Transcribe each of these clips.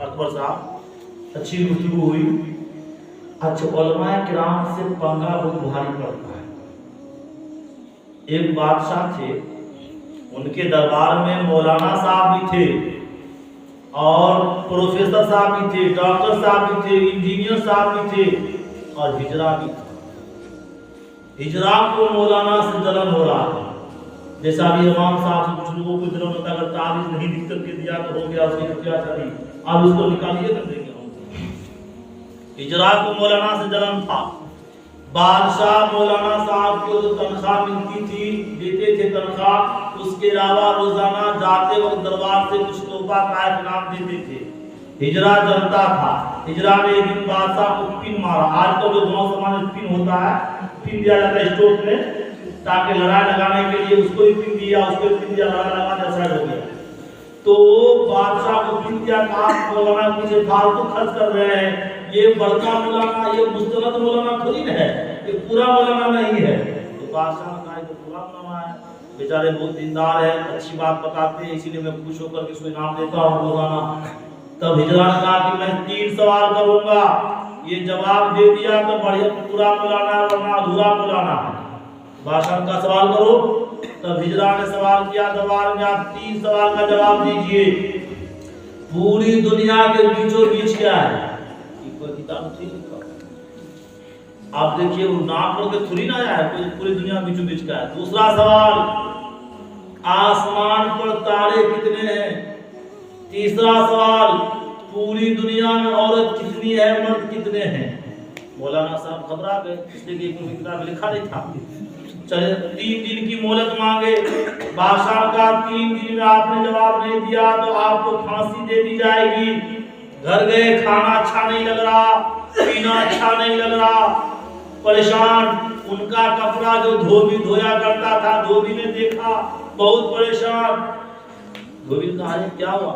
अकबर साहब अच्छी गुफ्तगू हुई। अच्छा, उलमाए किराम से पंगा बहुत भारी पड़ता है। एक बादशाह थे, उनके दरबार में मौलाना साहब भी थे और प्रोफेसर साहब भी थे, डॉक्टर साहब भी थे, इंजीनियर साहब भी थे और हिजरा भी था। हिजरा को मौलाना से जलन हो रहा है। जैसा भी इमाम साहब से कुछ लोगों को जलन होता है, अगर तारीफ नहीं लिख करके दिया तो हो गया, उसकी क्या करी, आप उसको निकालिए कर देंगे। हिजरा को मौलाना से जलन था। बादशाह मौलाना साहब को जो तनख्वाह मिलती थी, देते थे तनख्वाह, उसके अलावा रोजाना जाते वक्त दरबार से कुछ तोहफा का इनाम देते थे। हिजरा जनता था। हिजरा ने एक दिन बादशाह को पिन मारा। आज तो जो गांव समाज में पिन होता है, पिन दिया जाता है स्टोव में, ताकि लड़ाई लगाने के लिए उसको ही पिन दिया, उसको ही पिन दिया, लड़ाई लगाने साइड हो गया। तो बादशाह को पिन दिया, कहा मौलाना मुझे फालतू खर्च कर रहे हैं, ये बड़का मौलाना, ये मुस्तनद मौलाना थोड़ी है, ये पूरा मौलाना नहीं है। तो बादशाह ने कहा ये पूरा मौलाना है, बेचारे बहुत दीनदार है, अच्छी बात बताते हैं, इसीलिए मैं खुश होकर के इसको इनाम देता हूँ रोजाना। तब हिजरा ने कहा कि मैं 3 सवाल करूंगा, ये जवाब दे दिया तो बढ़िया पूरा मौलाना है, वरना अधूरा मौलाना है। बादशाह का सवाल करो। तब हिजरा ने सवाल किया, दरबार में आप 3 सवाल का जवाब दीजिए। पूरी दुनिया के बीचों बीच क्या है? कोई किताब थी लिखा, आप देखिए वो नाम पर के थोड़ी ना आया है, कोई पूरी दुनिया बीचों बीच का है। दूसरा सवाल, आसमान पर तारे कितने हैं? तीसरा सवाल, पूरी दुनिया में औरत कितनी है, मर्द कितने हैं? मौलाना साहब घबरा गए, इसलिए कि कोई किताब लिखा नहीं था। चले 3 दिन की मोहलत मांगे। बादशाह का 3 दिन में आपने जवाब नहीं दिया तो आपको फांसी दे दी जाएगी। घर गए, खाना अच्छा नहीं लग रहा, पीना अच्छा नहीं लग रहा, परेशान। उनका कपड़ा जो धोबी धोया करता था, धोबी ने देखा, बहुत परेशान। धोबी ने कहा क्या हुआ?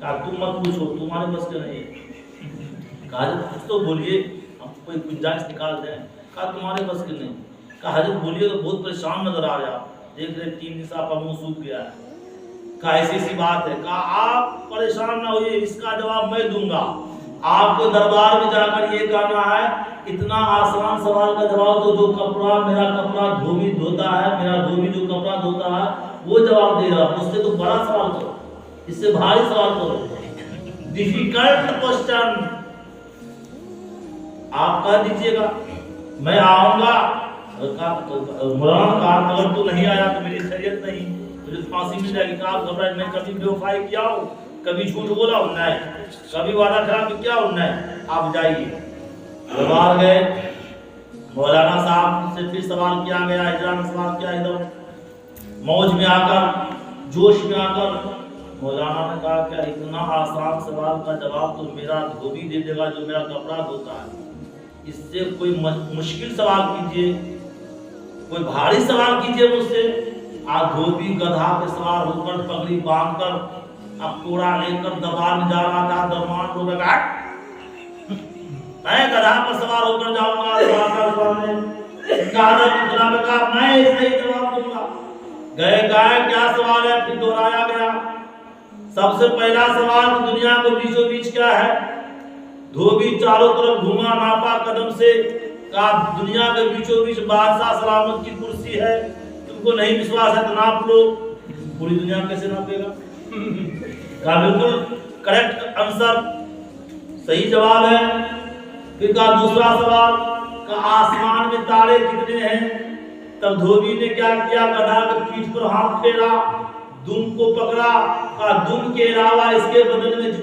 कहा तुम मत पूछो, तुम्हारे बस के नहीं है। कहा कुछ तो बोलिए, हम कोई गुंजाइश निकाल दें। कहा तुम्हारे बस के नहीं। कहा हजरत बोलिए, तो बहुत परेशान नजर आ रहे आप, देख रहे 3 दिन से आपका मुंह सूख गया है। कहा ऐसी सी बात है। कहा आप परेशान ना होइए, इसका जवाब मैं दूंगा। आपको दरबार में जाकर ये कहना है, इतना आसान सवाल का जवाब दो, जो कपड़ा मेरा कपड़ा धोबी धोता है, मेरा धोबी जो कपड़ा धोता है वो जवाब देगा। उससे तो बड़ा सवाल करो, इससे भारी सवाल करो, डिफिकल्ट क्वेश्चन। आप कह दीजिएगा मैं आऊंगा। मौलाना कहा अगर तू नहीं आया तो मेरी खैरियत नहीं, मुझे फांसी मिल जाएगी। कहा घबराए, मैं कभी बेवफाई किया हूँ, कभी झूठ बोला हूँ नहीं, कभी वादा खराब किया हूँ नहीं, आप जाइए। दरबार गए, मौलाना साहब से फिर सवाल किया गया। हिजरा ने सवाल किया, एकदम मौज में आकर, जोश में आकर। मौलाना ने कहा क्या इतना आसान सवाल का जवाब तो मेरा धोबी दे देगा जो मेरा कपड़ा धोता है? इससे कोई मुश्किल सवाल कीजिए, कोई भारी सवाल कीजिए मुझसे। आज धोबी गधा पे सवार होकर, पगड़ी बांधकर, अब कोड़ा लेकर दरबार में जा रहा था। दरबार को लगा मैं गधा पर सवार होकर जाऊंगा दरबार में, कहा मैं सही जवाब दूंगा। गए गाय क्या सवाल है, फिर दोहराया गया। सबसे पहला सवाल, दुनिया के बीचों बीच क्या है? धोबी चारों तरफ घुमा, नापा कदम से, कहा दुनिया के बीचों बीच बादशाह सलामत की कुर्सी है। तुमको नहीं विश्वास है तो नाप लो। पूरी दुनिया कैसे नापेगा? कहा बिल्कुल करेक्ट आंसर, सही जवाब है। फिर कहा दूसरा सवाल, कहा आसमान में तारे कितने हैं? तब धोबी ने क्या किया, गधा के पीठ पर हाथ फेरा, दुम को पकड़ा, कहा दुम के अलावा इसके बदन में